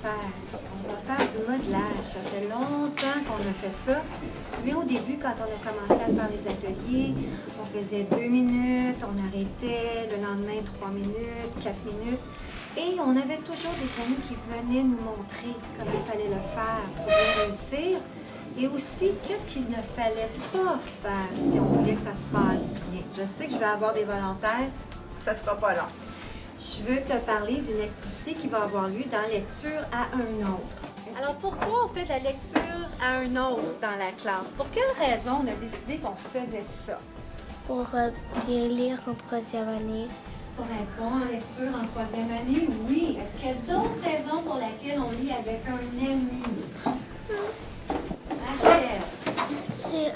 faire? On va faire du modelage. Ça fait longtemps qu'on a fait ça. Tu te souviens au début, quand on a commencé à faire les ateliers, on faisait 2 minutes, on arrêtait, le lendemain 3 minutes, 4 minutes. Et on avait toujours des amis qui venaient nous montrer comment il fallait le faire pour bien réussir. Et aussi, qu'est-ce qu'il ne fallait pas faire si on voulait que ça se passe bien. Je sais que je vais avoir des volontaires, ça ne sera pas long. Je veux te parler d'une activité qui va avoir lieu dans Lecture à un autre. Alors, pourquoi on fait de la lecture à un autre dans la classe? Pour quelle raison on a décidé qu'on faisait ça? Pour bien lire en 3e année. Pour être bon en lecture en 3e année, oui. Est-ce qu'il y a d'autres raisons pour lesquelles on lit avec un ami? Rachel? C'est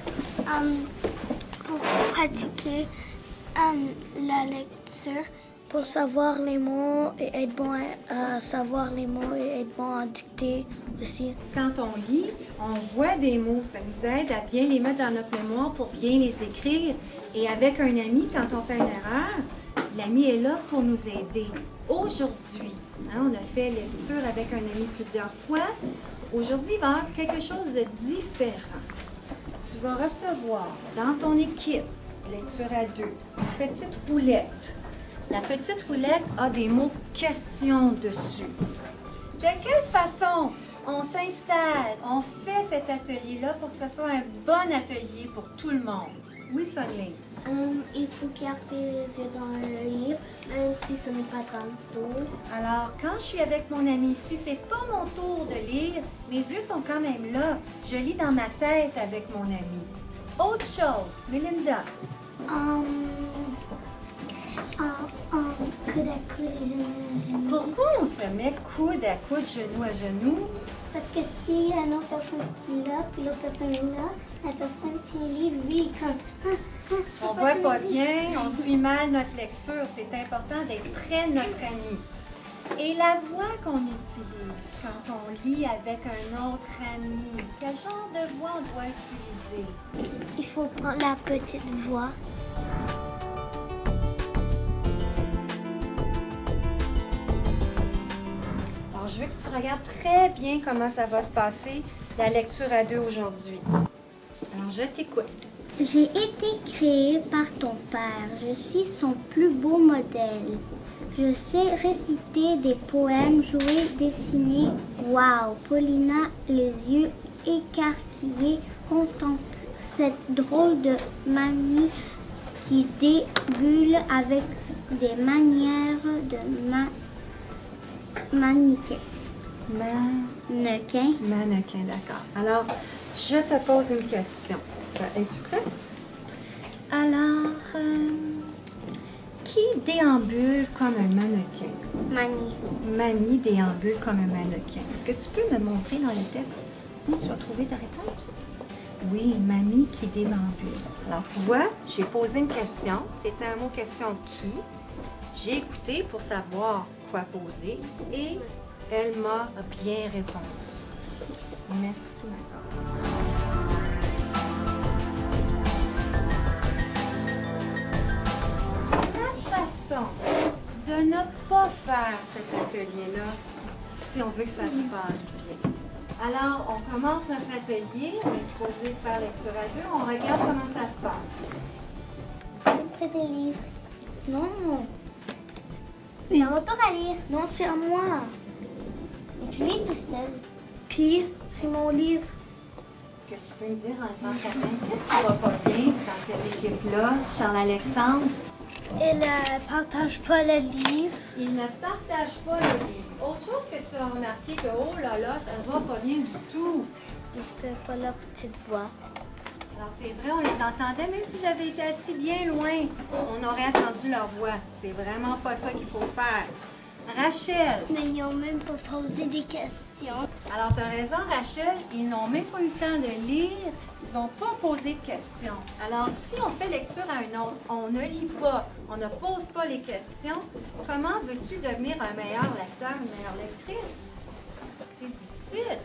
pour pratiquer la lecture, pour savoir les mots et être bon à savoir les mots et être bon à dicter aussi. Quand on lit, on voit des mots. Ça nous aide à bien les mettre dans notre mémoire pour bien les écrire. Et avec un ami, quand on fait une erreur, l'ami est là pour nous aider. Aujourd'hui, on a fait lecture avec un ami plusieurs fois. Aujourd'hui, il va y avoir quelque chose de différent. Tu vas recevoir dans ton équipe, lecture à 2, une petite roulette. La petite roulette a des mots questions dessus. De quelle façon on s'installe, on fait cet atelier-là pour que ce soit un bon atelier pour tout le monde? Oui, Sonny. Il faut garder les yeux dans le livre, même si ce n'est pas tantôt. Alors, quand je suis avec mon ami, si c'est pas mon tour de lire, mes yeux sont quand même là. Je lis dans ma tête avec mon ami. Autre chose, Melinda. Coude à coude et genou à genou. Pourquoi on se met coude à coude, genou à genou? Parce que si il y a une autre personne qui est là, puis l'autre personne est là, la personne qui lit, lui, comme... On voit pas bien, on suit mal notre lecture. C'est important d'être près de notre ami. Et la voix qu'on utilise quand on lit avec un autre ami, quel genre de voix on doit utiliser? Il faut prendre la petite voix. Alors, je veux que tu regardes très bien comment ça va se passer, la lecture à 2 aujourd'hui. Alors, je t'écoute. J'ai été créée par ton père. Je suis son plus beau modèle. Je sais réciter des poèmes, jouer, dessiner. Waouh! Paulina, les yeux écarquillés, contemple cette drôle de manie qui débule avec des manières de mannequin. Mannequin. Mannequin, d'accord. Alors, je te pose une question. Es-tu prête? Alors, qui déambule comme un mannequin? Manie déambule comme un mannequin. Est-ce que tu peux me montrer dans le texte où tu as trouvé ta réponse? Oui, mamie qui déambule. Alors, tu vois, j'ai posé une question. C'était un mot question qui. J'ai écouté pour savoir quoi poser et elle m'a bien répondu. Merci, d'accord. De ne pas faire cet atelier-là si on veut que ça se passe bien. Alors, on commence notre atelier, on est supposé faire lecture à 2, on regarde comment ça se passe. J'ai pris des livres. Non. C'est à mon tour à lire. Non, c'est à moi. Et tu lis tout seul. Puis, c'est mon livre. Est-ce que tu peux me dire en tant qu'appel, qu'est-ce qui va pas bien dans cette équipe-là, Charles-Alexandre? Il ne partage pas le livre. Il ne partage pas le livre. Autre chose que tu as remarqué que, oh là là, ça ne va pas bien du tout. Il ne fait pas la petite voix. Alors c'est vrai, on les entendait, même si j'avais été assis bien loin, on aurait entendu leur voix. C'est vraiment pas ça qu'il faut faire. Rachel. Mais ils n'ont même pas posé des questions. Alors tu as raison, Rachel, ils n'ont même pas eu le temps de lire. Ils n'ont pas posé de questions. Alors, si on fait lecture à un autre, on ne lit pas, on ne pose pas les questions, comment veux-tu devenir un meilleur lecteur, une meilleure lectrice? C'est difficile.